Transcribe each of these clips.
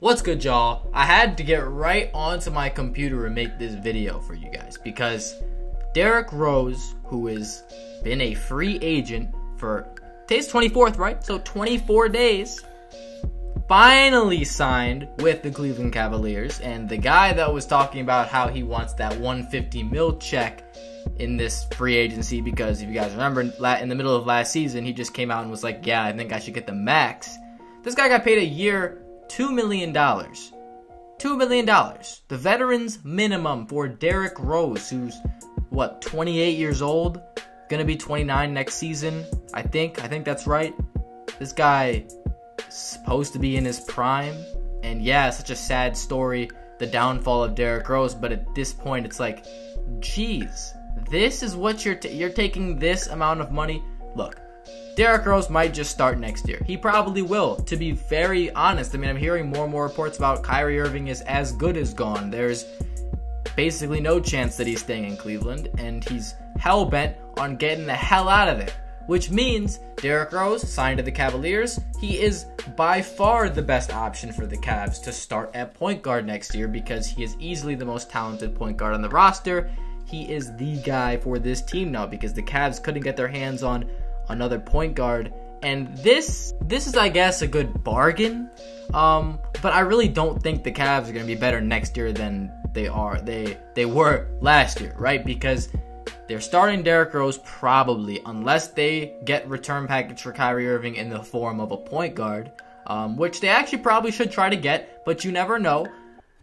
What's good, y'all? I had to get right onto my computer and make this video for you guys because Derrick Rose, who has been a free agent for today's 24th, right? So 24 days, finally signed with the Cleveland Cavaliers. And the guy that was talking about how he wants that $150 million check in this free agency, because if you guys remember, in the middle of last season, he just came out and was like, yeah, I think I should get the max. This guy got paid a year $2 million. $2 million. The veteran's minimum for Derrick Rose, who's, what, 28 years old? Gonna be 29 next season, I think that's right. This guy is supposed to be in his prime. And yeah, such a sad story, the downfall of Derrick Rose. But at this point, it's like, geez, this is what you're taking this amount of money? Look, Derrick Rose might just start next year. He probably will, to be very honest. I mean, I'm hearing more and more reports about Kyrie Irving is as good as gone. There's basically no chance that he's staying in Cleveland, and he's hell-bent on getting the hell out of there. Which means Derrick Rose, signed to the Cavaliers, he is by far the best option for the Cavs to start at point guard next year, because he is easily the most talented point guard on the roster. He is the guy for this team now, because the Cavs couldn't get their hands on another point guard, and this is, I guess, a good bargain. But I really don't think the Cavs are going to be better next year than they were last year, right? Because they're starting Derrick Rose probably, unless they get return package for Kyrie Irving in the form of a point guard, which they actually probably should try to get, but you never know.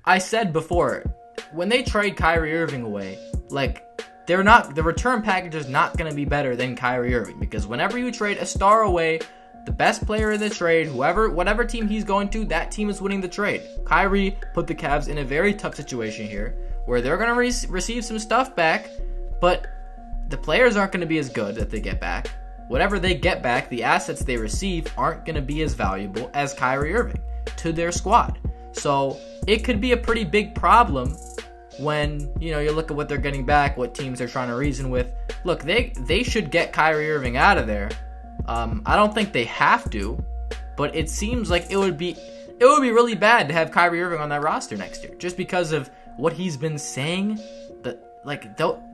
I said before, when they trade Kyrie Irving away, like, the return package is not going to be better than Kyrie Irving, because whenever you trade a star away, the best player in the trade, whatever team he's going to, that team is winning the trade. Kyrie put the Cavs in a very tough situation here, where they're going to receive some stuff back, but the players aren't going to be as good that they get back. Whatever they get back, the assets they receive aren't going to be as valuable as Kyrie Irving to their squad. So it could be a pretty big problem when, you know, you look at what they're getting back, what teams they're trying to reason with. Look, they should get Kyrie Irving out of there. I don't think they have to, but it seems like it would be really bad to have Kyrie Irving on that roster next year, just because of what he's been saying.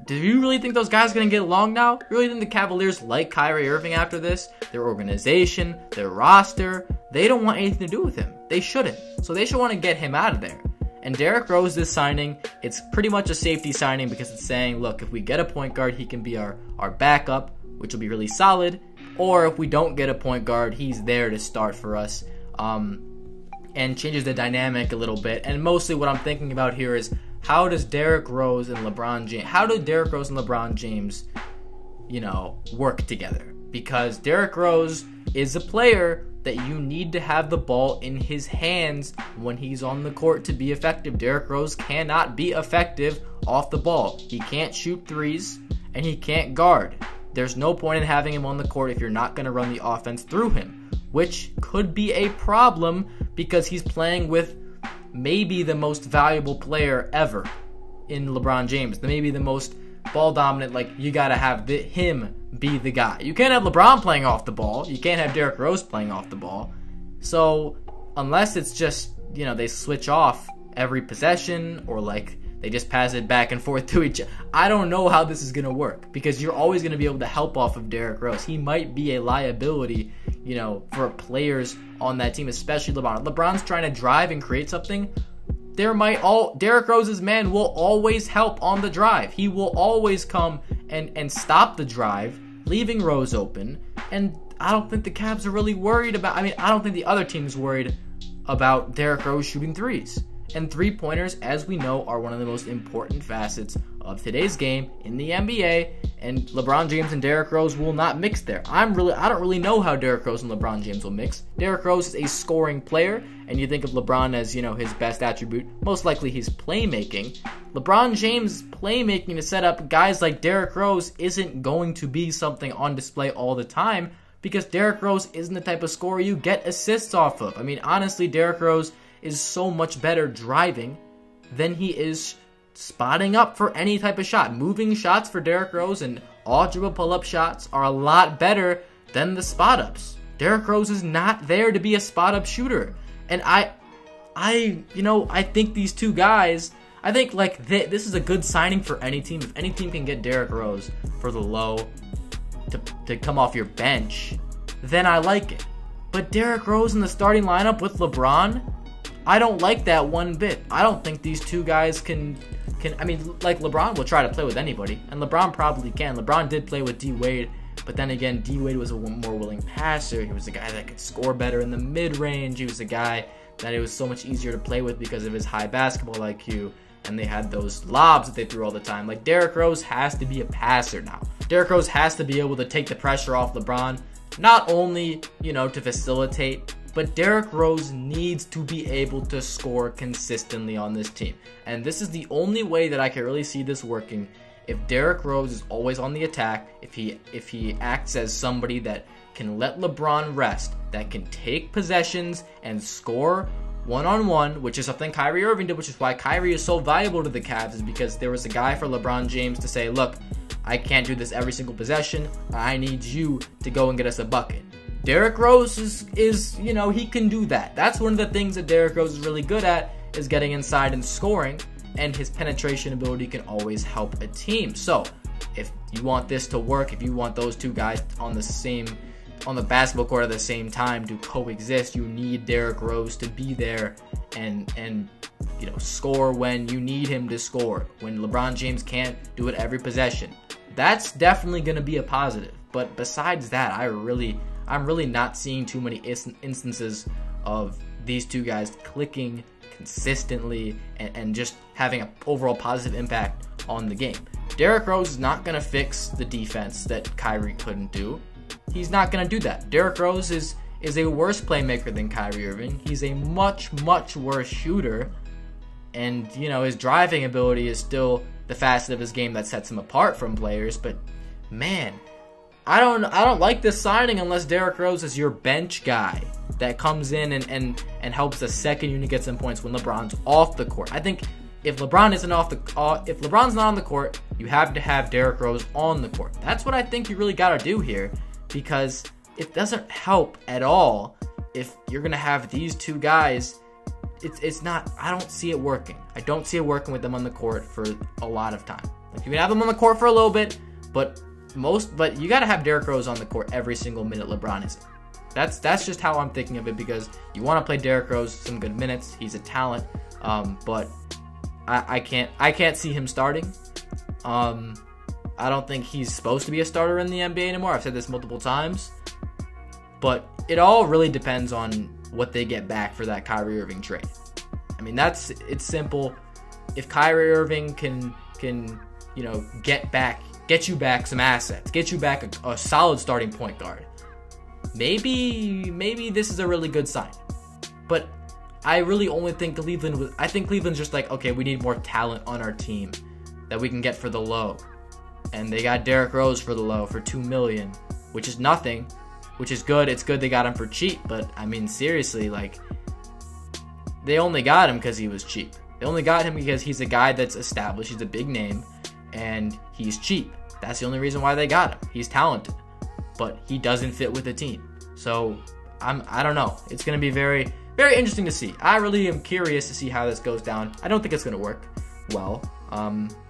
Do you really think those guys are going to get along now? You really think the Cavaliers like Kyrie Irving after this? Their organization, their roster, they don't want anything to do with him. They shouldn't. So they should want to get him out of there. And Derrick Rose, this signing, it's pretty much a safety signing, because it's saying, look, if we get a point guard, he can be our backup, which will be really solid. Or if we don't get a point guard, he's there to start for us, and changes the dynamic a little bit. And mostly what I'm thinking about here is, how do Derrick Rose and LeBron James, you know, work together? Because Derrick Rose is a player that you need to have the ball in his hands when he's on the court to be effective. Derrick Rose cannot be effective off the ball. He can't shoot threes, and he can't guard. There's no point in having him on the court if you're not going to run the offense through him, which could be a problem because he's playing with maybe the most valuable player ever in LeBron James. Maybe the most ball dominant. Like, you got to have him be the guy. You can't have LeBron playing off the ball. You can't have Derrick Rose playing off the ball. So unless it's just, you know, they switch off every possession, or like they just pass it back and forth to each other, I don't know how this is going to work, because you're always going to be able to help off of Derrick Rose. He might be a liability, you know, for players on that team, especially LeBron. If LeBron's trying to drive and create something, Derrick Rose's man will always help on the drive. He will always come and stop the drive, leaving Rose open. And I don't think the Cavs are really worried about, I don't think the other team's worried about Derrick Rose shooting threes. And three-pointers, as we know, are one of the most important facets of today's game in the NBA, and LeBron James and Derrick Rose will not mix there. I don't really know how Derrick Rose and LeBron James will mix. Derrick Rose is a scoring player, and you think of LeBron as, you know, his best attribute, most likely his playmaking. LeBron James' playmaking to set up guys like Derrick Rose isn't going to be something on display all the time, because Derrick Rose isn't the type of scorer you get assists off of. Honestly, Derrick Rose is so much better driving than he is spotting up for any type of shot. Moving shots for Derrick Rose and all-dribble pull-up shots are a lot better than the spot-ups. Derrick Rose is not there to be a spot-up shooter. And I think these two guys, I think like this is a good signing for any team. If any team can get Derrick Rose for the low to come off your bench, then I like it. But Derrick Rose in the starting lineup with LeBron, I don't like that one bit. I don't think these two guys can. I mean, like, LeBron will try to play with anybody, and LeBron probably can. LeBron did play with D Wade, but then again, D Wade was a more willing passer. He was a guy that could score better in the mid-range. He was a guy that it was so much easier to play with because of his high basketball IQ, and they had those lobs that they threw all the time. Like, Derrick Rose has to be a passer now. Derrick Rose has to be able to take the pressure off LeBron, not only, to facilitate, but Derrick Rose needs to be able to score consistently on this team. And this is the only way that I can really see this working. If Derrick Rose is always on the attack, if he acts as somebody that can let LeBron rest, that can take possessions and score one-on-one, which is something Kyrie Irving did, which is why Kyrie is so valuable to the Cavs, is because there was a guy for LeBron James to say, look, I can't do this every single possession. I need you to go and get us a bucket. Derrick Rose is he can do that. That's one of the things that Derrick Rose is really good at, is getting inside and scoring, and his penetration ability can always help a team. So if you want this to work, if you want those two guys on the basketball court at the same time to coexist, you need Derrick Rose to be there and score when you need him to score, when LeBron James can't do it every possession. That's definitely going to be a positive. But besides that, I'm really not seeing too many instances of these two guys clicking consistently and just having an overall positive impact on the game. Derrick Rose is not going to fix the defense that Kyrie couldn't do. He's not going to do that. Derrick Rose is a worse playmaker than Kyrie Irving. He's a much, much worse shooter. And, his driving ability is still the facet of his game that sets him apart from players. But, man, I don't like this signing unless Derrick Rose is your bench guy that comes in and helps the second unit get some points when LeBron's off the court. I think if LeBron's not on the court, you have to have Derrick Rose on the court. That's what I think you really got to do here, because it doesn't help at all if you're gonna have these two guys. It's not. I don't see it working. I don't see it working with them on the court for a lot of time. Like, you can have them on the court for a little bit, but you got to have Derrick Rose on the court every single minute LeBron is in. That's just how I'm thinking of it, because you want to play Derrick Rose some good minutes. He's a talent, but I can't see him starting. I don't think he's supposed to be a starter in the NBA anymore. I've said this multiple times, but it all really depends on what they get back for that Kyrie Irving trade. I mean, it's simple. If Kyrie Irving can get you back some assets, get you back a solid starting point guard, maybe this is a really good sign. But I really only think I think Cleveland's just like, okay, we need more talent on our team that we can get for the low. And they got Derrick Rose for the low for $2 million, which is nothing, which is good. It's good they got him for cheap, but I mean, seriously, like, they only got him because he was cheap. They only got him because he's a guy that's established. He's a big name, and he's cheap. That's the only reason why they got him. He's talented, but he doesn't fit with the team. So I don't know. It's going to be very, very interesting to see. I really am curious to see how this goes down. I don't think it's going to work well,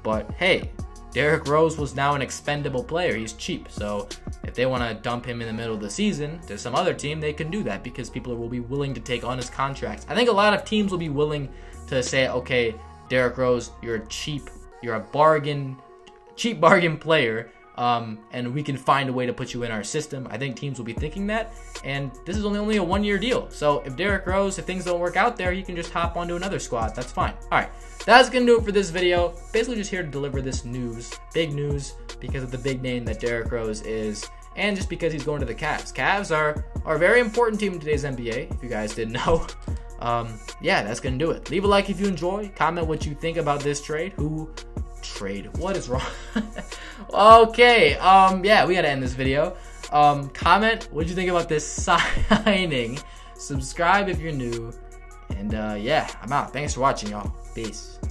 but hey, Derrick Rose was now an expendable player. He's cheap, so if they want to dump him in the middle of the season to some other team, they can do that, because people will be willing to take on his contracts. I think a lot of teams will be willing to say, okay, Derrick Rose, you're a cheap bargain player, and we can find a way to put you in our system. I think teams will be thinking that, and this is only a one-year deal. So if Derrick Rose, if things don't work out there, he can just hop onto another squad. That's fine. All right, that's gonna do it for this video. Basically just here to deliver this news, big news, because of the big name that Derrick Rose is, and just because he's going to the Cavs. Cavs are a very important team in today's NBA, if you guys didn't know. Yeah, that's gonna do it. Leave a like if you enjoy. Comment what you think about this trade. What is wrong? Okay, yeah, we gotta end this video. Comment what you think about this signing. Subscribe if you're new. And yeah, I'm out. Thanks for watching, y'all. Peace.